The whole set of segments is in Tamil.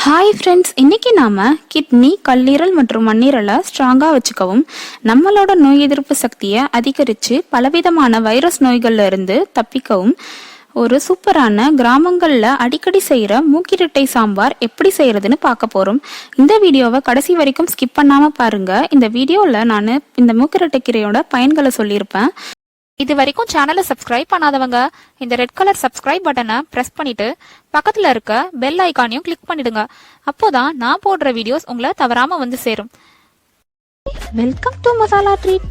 ஹாய் ஃப்ரெண்ட்ஸ், இன்றைக்கி நாம் கிட்னி, கல்லீரல் மற்றும் மண்ணீரலை ஸ்ட்ராங்காக வச்சுக்கவும் நம்மளோட நோய் எதிர்ப்பு சக்தியை அதிகரித்து பலவிதமான வைரஸ் நோய்கள்ல இருந்து தப்பிக்கவும் ஒரு சூப்பரான கிராமங்களில் அடிக்கடி செய்கிற மூக்கிரட்டை சாம்பார் எப்படி செய்கிறதுன்னு பார்க்க போகிறோம். இந்த வீடியோவை கடைசி வரைக்கும் ஸ்கிப் பண்ணாமல் பாருங்கள். இந்த வீடியோவில் நான் இந்த மூக்கிரட்டை கீரையோட பயன்களை சொல்லியிருப்பேன். இது வரைக்கும் சேனலை சப்ஸ்கிரைப் பண்ணாதவங்க இந்த ரெட் கலர் சப்ஸ்கிரைப் பட்டனை பிரஸ் பண்ணிட்டு பக்கத்துல இருக்க பெல் ஐக்கானையும் கிளிக் பண்ணிடுங்க. அப்போதான் நான் போடுற வீடியோஸ் உங்களை தவறாம வந்து சேரும். Welcome to masala treat.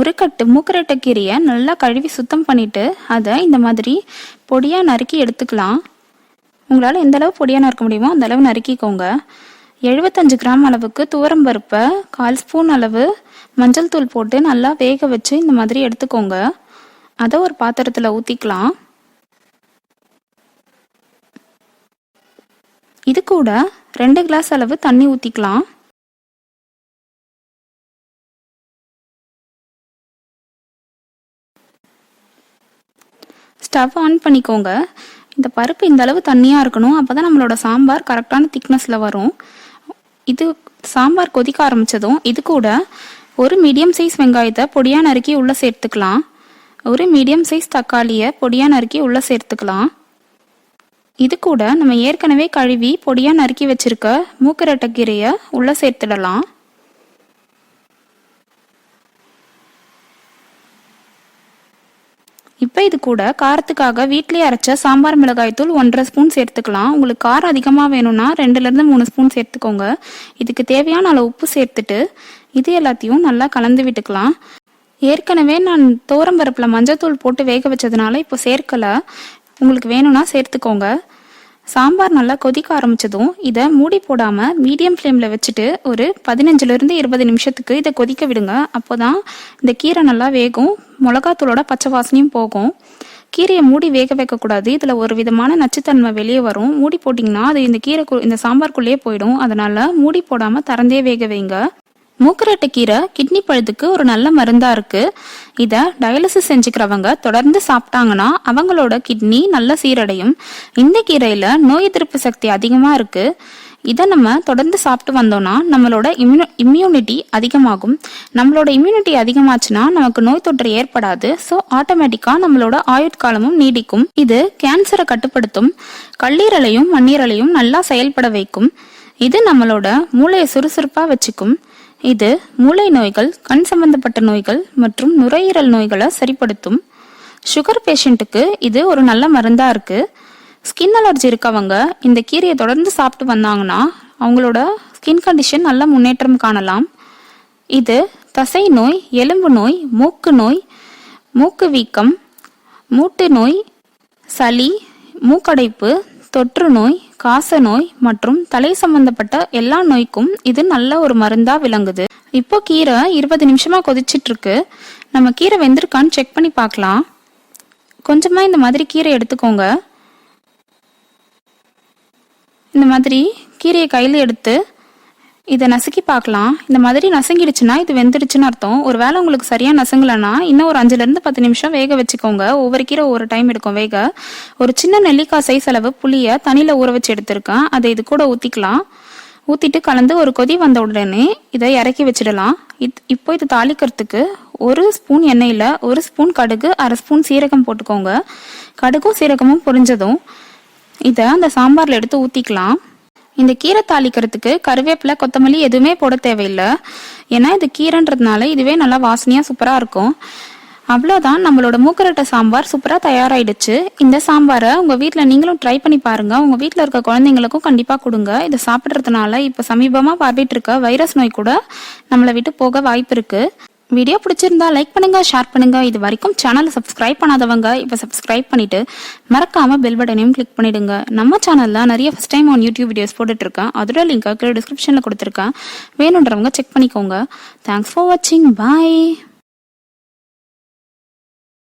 ஒரு கட்டு மூக்கிரட்டை கீரையை நல்லா கழுவி சுத்தம் பண்ணிட்டு அதை இந்த மாதிரி பொடியா நறுக்கி எடுத்துக்கலாம். உங்களால் எந்த அளவு பொடியா நறுக்க முடியுமோ அந்த அளவு நறுக்கிக்கோங்க. 75 கிராம் அளவுக்கு துவரம் பருப்பை 1/4 ஸ்பூன் அளவு மஞ்சள் தூள் போட்டு நல்லா வேக வச்சு இந்த மாதிரி எடுத்துக்கோங்க. அதை ஒரு பாத்திரத்தில் ஊற்றிக்கலாம். இது கூட 2 கிளாஸ் அளவு தண்ணி ஊற்றிக்கலாம். ஸ்டவ் ஆன் பண்ணிக்கோங்க. இந்த பருப்பு இந்த அளவு தண்ணியாக இருக்கணும். அப்போ தான் நம்மளோட சாம்பார் கரெக்டான திக்னஸில் வரும். இது சாம்பார் கொதிக்க ஆரம்பித்ததும் இது கூட ஒரு மீடியம் சைஸ் வெங்காயத்தை பொடியாக நறுக்கி உள்ளே சேர்த்துக்கலாம். ஒரு மீடியம் சைஸ் தக்காளியை பொடியாக நறுக்கி உள்ளே சேர்த்துக்கலாம். இது கூட நம்ம ஏற்கனவே கழுவி பொடியாக நறுக்கி வச்சிருக்க மூக்கிரட்டை கீரையை உள்ளே சேர்த்துடலாம். இப்போ இது கூட காரத்துக்காக வீட்டிலேயே அரைச்ச சாம்பார் மிளகாய் தூள் 1.5 ஸ்பூன் சேர்த்துக்கலாம். உங்களுக்கு காரம் அதிகமாக வேணும்னா 2லேருந்து 3 ஸ்பூன் சேர்த்துக்கோங்க. இதுக்கு தேவையான அளவு உப்பு சேர்த்துட்டு இது எல்லாத்தையும் நல்லா கலந்து விட்டுக்கலாம். ஏற்கனவே நான் துவரம்பருப்பில் மஞ்சத்தூள் போட்டு வேக வச்சதுனால இப்போ சேர்க்கலை. உங்களுக்கு வேணும்னா சேர்த்துக்கோங்க. சாம்பார் நல்லா கொதிக்க ஆரம்பிச்சதும் இதை மூடி போடாமல் மீடியம் ஃப்ளேமில் வச்சுட்டு ஒரு 15லேருந்து 20 நிமிஷத்துக்கு இதை கொதிக்க விடுங்க. அப்போ தான் இந்த கீரை நல்லா வேகும், மிளகாத்தூளோட பச்சை வாசனையும் போகும். கீரையை மூடி வேக வைக்கக்கூடாது. இதில் ஒரு விதமான நச்சுத்தன்மை வெளியே வரும். மூடி போட்டிங்கன்னா அது இந்த சாம்பாருக்குள்ளேயே போயிடும். அதனால் மூடி போடாமல் திறந்தே வேக வைங்க. மூக்கிரட்டை கீரை கிட்னி பழுதுக்கு ஒரு நல்ல மருந்தா இருக்கு. இதை டயாலிசிஸ் செஞ்சுக்கிறவங்க தொடர்ந்து சாப்பிட்டாங்கன்னா அவங்களோட கிட்னி நல்ல சீரடையும். இந்த கீரையில நோய் எதிர்ப்பு சக்தி அதிகமா இருக்கு. இதை நம்ம தொடர்ந்து சாப்பிட்டு வந்தோம்னா நம்மளோட இம்யூனிட்டி அதிகமாகும். நம்மளோட இம்யூனிட்டி அதிகமாச்சுன்னா நமக்கு நோய் தொற்று ஏற்படாது. ஸோ ஆட்டோமேட்டிக்கா நம்மளோட ஆயுட்காலமும் நீடிக்கும். இது கேன்சரை கட்டுப்படுத்தும். கல்லீரலையும் மண்ணீரலையும் நல்லா செயல்பட வைக்கும். இது நம்மளோட மூளையை சுறுசுறுப்பா வச்சுக்கும். இது மூளை நோய்கள், கண் சம்பந்தப்பட்ட நோய்கள் மற்றும் நுரையீரல் நோய்களை சரிப்படுத்தும். சுகர் பேஷண்ட்டுக்கு இது ஒரு நல்ல மருந்தா இருக்கு. ஸ்கின் அலர்ஜி இருக்கவங்க இந்த கீரையை தொடர்ந்து சாப்பிட்டு வந்தாங்கன்னா அவங்களோட ஸ்கின் கண்டிஷன் நல்ல முன்னேற்றம் காணலாம். இது தசை நோய், எலும்பு நோய், மூக்கு நோய், மூக்கு வீக்கம், மூட்டு நோய், சளி, மூக்கடைப்பு, தொற்று நோய், காச நோய் மற்றும் தலை சம்பந்தப்பட்ட எல்லா நோய்க்கும் இது நல்ல ஒரு மருந்தா விளங்குது. இப்போ கீரை 20 நிமிஷமா கொதிச்சிட்டு இருக்கு. நம்ம கீரை வெந்திருக்கான்னு செக் பண்ணி பார்க்கலாம். கொஞ்சமா இந்த மாதிரி கீரை எடுத்துக்கோங்க. இந்த மாதிரி கீரையை கையில் எடுத்து இதை நசுக்கி பார்க்கலாம். இந்த மாதிரி நசுங்கிடுச்சுன்னா இது வெந்துடுச்சுன்னு அர்த்தம். ஒரு வேளை உங்களுக்கு சரியா நசுங்கலைன்னா இன்னும் ஒரு 5லேருந்து 10 நிமிஷம் வேக வச்சுக்கோங்க. ஒவ்வொரு கீரை ஒவ்வொரு டைம் எடுக்கும் வேக. ஒரு சின்ன நெல்லிக்காய் சைஸ் அளவு புளியை தண்ணியில் ஊற வச்சு எடுத்திருக்கேன். அதை இது கூட ஊற்றிக்கலாம். ஊற்றிட்டு கலந்து ஒரு கொதி வந்த உடனே இதை இறக்கி வச்சிடலாம். இப்போ இது தாளிக்கிறதுக்கு 1 ஸ்பூன் எண்ணெயில் 1 ஸ்பூன் கடுகு, 1/2 ஸ்பூன் சீரகம் போட்டுக்கோங்க. கடுகும் சீரகமும் பொரிஞ்சதும் இதை அந்த சாம்பாரில் எடுத்து ஊற்றிக்கலாம். இந்த கீரை தாளிக்கிறதுக்கு கருவேப்பிலை, கொத்தமல்லி எதுவுமே போட தேவையில்லை. ஏன்னா இது கீரைன்றதுனால இதுவே நல்லா வாசனையாக சூப்பராக இருக்கும். அவ்வளோதான், நம்மளோட மூக்கிரட்டை சாம்பார் சூப்பராக தயாராகிடுச்சு. இந்த சாம்பாரை உங்கள் வீட்டில் நீங்களும் ட்ரை பண்ணி பாருங்கள். உங்கள் வீட்டில் இருக்க குழந்தைங்களுக்கும் கண்டிப்பாக கொடுங்க. இதை சாப்பிட்றதுனால இப்போ சமீபமாக பரவிட்டு இருக்க வைரஸ் நோய் கூட நம்மளை விட்டு போக வாய்ப்பு இருக்குது. வீடியோ பிடிச்சிருந்தா லைக் பண்ணுங்க, ஷேர் பண்ணுங்க. இது வரைக்கும் சேனலை சப்ஸ்கிரைப் பண்ணாதவங்க இப்போ சப்ஸ்கிரைப் பண்ணிட்டு மறக்காம பெல் பட்டனையும் கிளிக் பண்ணிடுங்க. நம்ம சேனல்ல நிறைய first time on YouTube videos போட்டுட்டு இருக்கேன். அதோட லிங்க் கீழே டிஸ்கிரிப்ஷன்ல கொடுத்துருக்கேன். வேணுன்றவங்க செக் பண்ணிக்கோங்க. தேங்க்ஸ் ஃபார் வாட்சிங். பாய்.